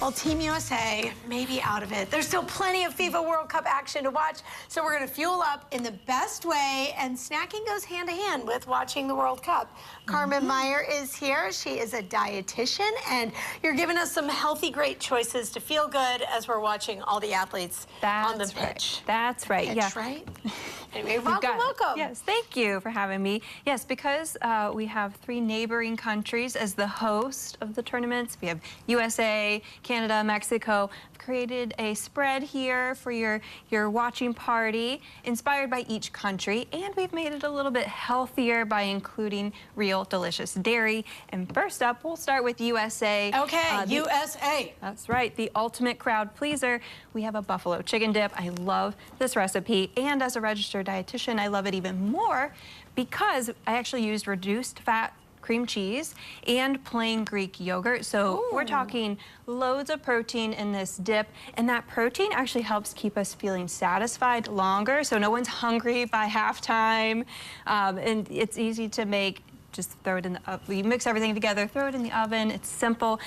Well, Team USA may be out of it. There's still plenty of FIFA World Cup action to watch, so we're going to fuel up in the best way, and snacking goes hand in hand with watching the World Cup. Carmen Meyer is here. She is a dietitian, and you're giving us some healthy, great choices to feel good as we're watching all the athletes on the pitch. Right. That's right. Pitch, yeah. Right? Anyway, welcome. Yes, thank you for having me. Yes, because we have 3 neighboring countries as the host of the tournaments. We have USA, Canada, Mexico. I've created a spread here for your watching party, inspired by each country, and we've made it a little bit healthier by including real delicious dairy. And first up, we'll start with USA. Okay, USA. That's right, the ultimate crowd pleaser. We have a buffalo chicken dip. I love this recipe, and as a registered dietitian, I love it even more because I actually used reduced fat cream cheese and plain Greek yogurt. So we're talking loads of protein in this dip, and that protein actually helps keep us feeling satisfied longer, so no one's hungry by halftime. And it's easy to make. Just throw it in the oven. You mix everything together, throw it in the oven. It's simple.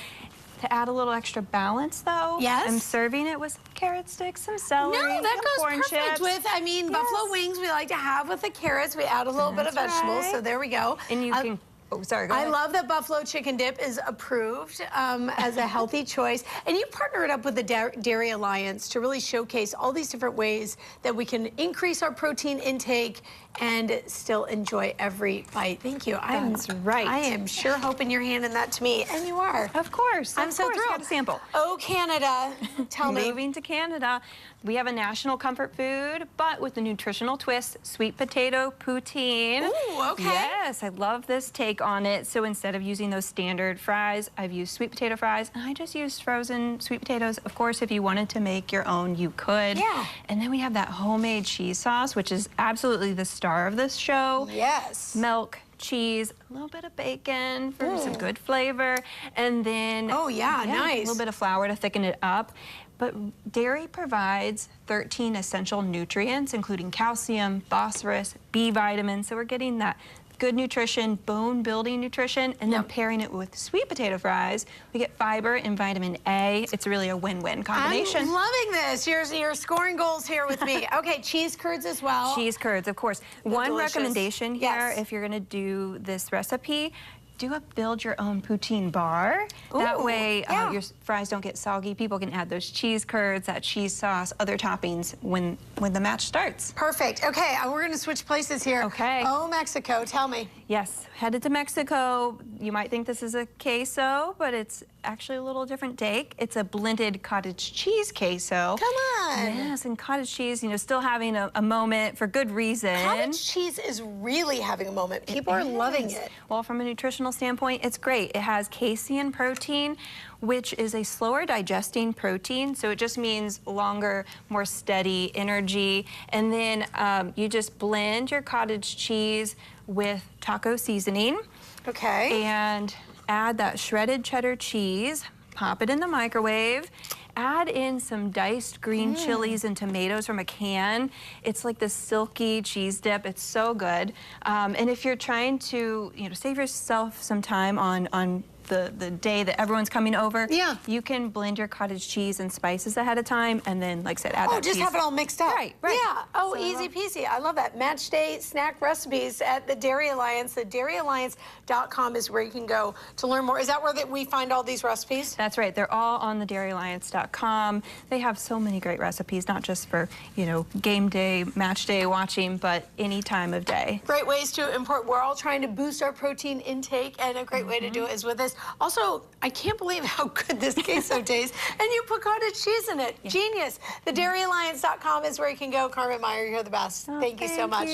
To add a little extra balance, though, I'm serving it with some carrot sticks, some celery, No, that goes corn perfect chips. with, I mean, buffalo wings we like to have with the carrots. We add a little bit of vegetables, so there we go. And you can, oh, sorry, go ahead. I love that buffalo chicken dip is approved as a healthy choice. And you partnered up with the Dairy Alliance to really showcase all these different ways that we can increase our protein intake and still enjoy every bite. Thank you. That's right. I am sure hoping you're handing that to me, and you are. Of course. I'm so thrilled. Got a sample. Oh, Canada. Tell me. Moving to Canada, we have a national comfort food, but with a nutritional twist, sweet potato poutine. Ooh, okay. Yes, I love this take on it. So instead of using those standard fries, I've used sweet potato fries, and I just used frozen sweet potatoes. Of course, if you wanted to make your own, you could. Yeah. And then we have that homemade cheese sauce, which is absolutely the star of this show. Yes. Milk, cheese, a little bit of bacon for some good flavor, and then nice. a little bit of flour to thicken it up. But dairy provides 13 essential nutrients, including calcium, phosphorus, B vitamins. So we're getting that good nutrition, bone-building nutrition, and then pairing it with sweet potato fries, we get fiber and vitamin A. It's really a win-win combination. I'm loving this. You're scoring goals here with me. Okay, cheese curds as well. Cheese curds, of course. One recommendation here, if you're going to do this recipe, do a build-your-own-poutine bar. That way your fries don't get soggy. People can add those cheese curds, that cheese sauce, other toppings when the match starts. Perfect. Okay, we're going to switch places here. Okay. Oh, Mexico, tell me. Yes, headed to Mexico. You might think this is a queso, but it's actually a little different take. It's a blended cottage cheese queso. Come on. Yes, and cottage cheese, you know, still having a moment for good reason. Cottage cheese is really having a moment. People are loving it. Well, from a nutritional standpoint, it's great. It has casein protein, which is a slower digesting protein, so it just means longer, more steady energy. And then you just blend your cottage cheese with taco seasoning. Okay. And add that shredded cheddar cheese, pop it in the microwave, add in some diced green chilies and tomatoes from a can. It's like this silky cheese dip. It's so good. And if you're trying to, you know, save yourself some time on the day that everyone's coming over, you can blend your cottage cheese and spices ahead of time, and then, like I said, add that just cheese. have it all mixed up. Right. Yeah. Oh, So, easy peasy. I love that. Match day snack recipes at the Dairy Alliance. The DairyAlliance.com is where you can go to learn more. Is that where we find all these recipes? That's right. They're all on the DairyAlliance.com. They have so many great recipes, not just for, you know, game day, match day watching, but any time of day. Great ways to import. We're all trying to boost our protein intake, and a great way to do it is with this. Also, I can't believe how good this queso tastes, and you put cottage cheese in it. Genius. The DairyAlliance.com is where you can go. Carmen Meyer, you're the best. Thank you so much.